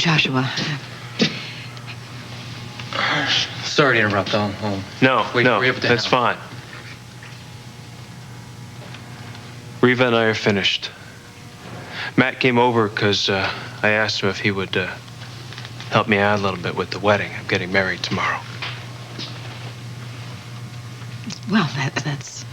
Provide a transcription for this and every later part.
Joshua. Sorry to interrupt. I'll No, wait for Reva to that's fine. Reva and I are finished. Matt came over because I asked him if he would help me out a little bit with the wedding. I'm getting married tomorrow. Well, that's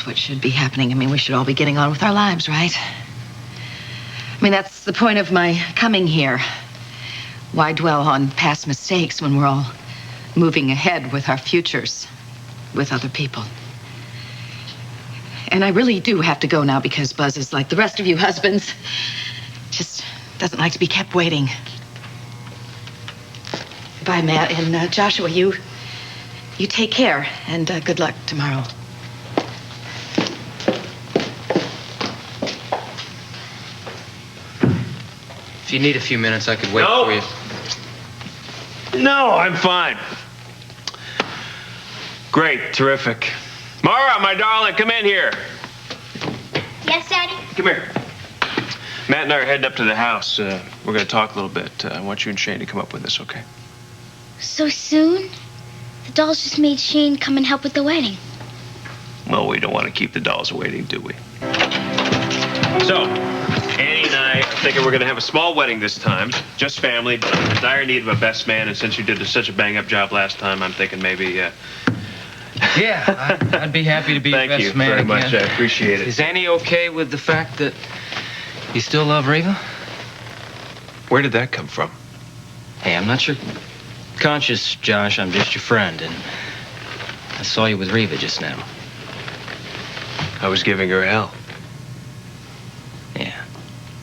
what should be happening. I mean, we should all be getting on with our lives, right? I mean, that's the point of my coming here. Why dwell on past mistakes when we're all moving ahead with our futures with other people? And I really do have to go now because Buzz is like the rest of you husbands. Just doesn't like to be kept waiting. Bye, Matt. And Joshua, you take care. And good luck tomorrow. If you need a few minutes, I could wait for you. No, I'm fine. Great, terrific. Mara, my darling, come in here. Yes, Daddy? Come here. Matt and I are heading up to the house. We're going to talk a little bit. I want you and Shane to come up with us, okay? So soon? The dolls just made Shane come and help with the wedding. Well, we don't want to keep the dolls waiting, do we? So, Annie and I are thinking we're going to have a small wedding this time. Just family, but I'm in dire need of a best man, and since you did such a bang-up job last time, I'm thinking maybe, Yeah, I'd be happy to be your best man Thank you very again. much. I appreciate it. Is Annie okay with the fact that you still love Reva? Where did that come from? Hey, I'm not your conscious, Josh. I'm just your friend, and I saw you with Reva just now. I was giving her hell. Yeah.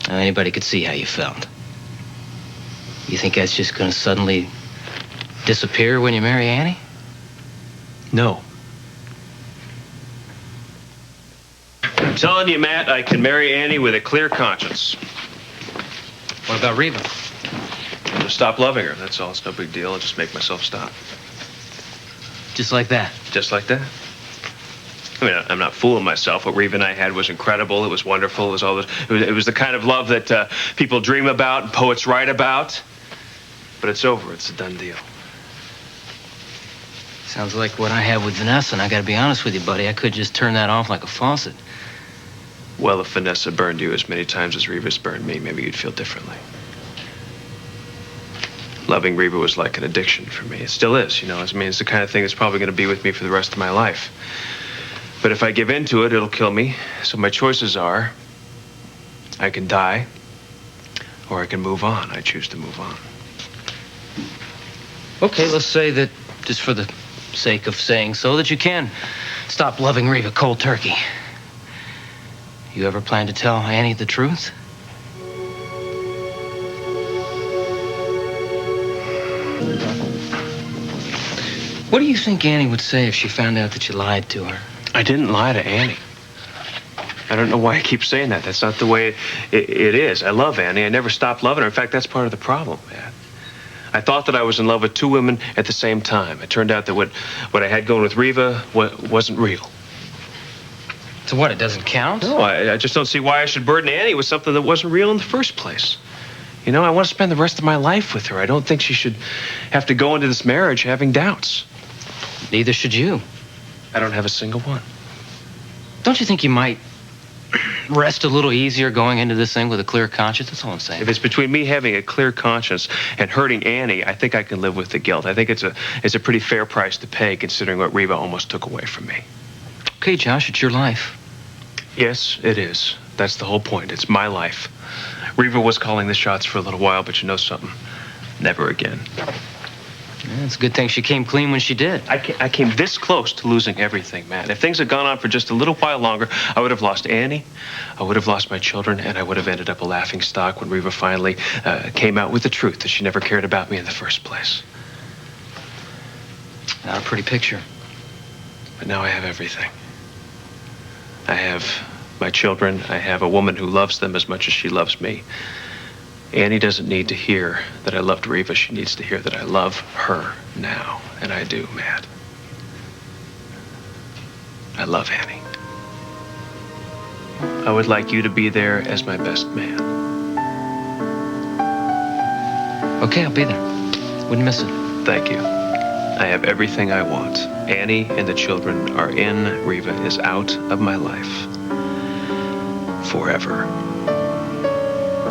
Now, anybody could see how you felt. You think that's just going to suddenly disappear when you marry Annie? No. I'm telling you, Matt, I can marry Annie with a clear conscience. What about Reva? I'll just stop loving her. That's all. It's no big deal. I'll just make myself stop. Just like that? Just like that. I mean, I'm not fooling myself. What Reva and I had was incredible. It was wonderful. It was all this, it was the kind of love that people dream about and poets write about. But it's over. It's a done deal. Sounds like what I had with Vanessa, and I gotta be honest with you, buddy. I could just turn that off like a faucet. Well, if Vanessa burned you as many times as Reva's burned me, maybe you'd feel differently. Loving Reva was like an addiction for me. It still is, you know. I mean, it's the kind of thing that's probably going to be with me for the rest of my life. But if I give in to it, it'll kill me. So my choices are, I can die, or I can move on. I choose to move on. Okay, let's say that, just for the sake of saying so, that you can stop loving Reva cold turkey. You ever plan to tell Annie the truth? What do you think Annie would say if she found out that you lied to her? I didn't lie to Annie. I don't know why I keep saying that. That's not the way it is. I love Annie. I never stopped loving her. In fact, that's part of the problem, man. I thought that I was in love with two women at the same time. It turned out that what I had going with Reva wasn't real. So what, it doesn't count? No, I just don't see why I should burden Annie with something that wasn't real in the first place. You know, I want to spend the rest of my life with her. I don't think she should have to go into this marriage having doubts. Neither should you. I don't have a single one. Don't you think you might rest a little easier going into this thing with a clear conscience? That's all I'm saying. If it's between me having a clear conscience and hurting Annie, I think I can live with the guilt. I think it's a pretty fair price to pay considering what Reva almost took away from me. Okay, Josh, it's your life. Yes, it is. That's the whole point. It's my life. Reva was calling the shots for a little while, but you know something? Never again. Yeah, it's a good thing she came clean when she did. I came this close to losing everything, man. If things had gone on for just a little while longer, I would have lost Annie, I would have lost my children, and I would have ended up a laughingstock when Reva finally came out with the truth that she never cared about me in the first place. Not a pretty picture. But now I have everything. I have my children. I have a woman who loves them as much as she loves me. Annie doesn't need to hear that I loved Reva. She needs to hear that I love her now. And I do, Matt. I love Annie. I would like you to be there as my best man. Okay, I'll be there. Wouldn't miss it. Thank you. I have everything I want. Annie and the children are in. Reva is out of my life. Forever.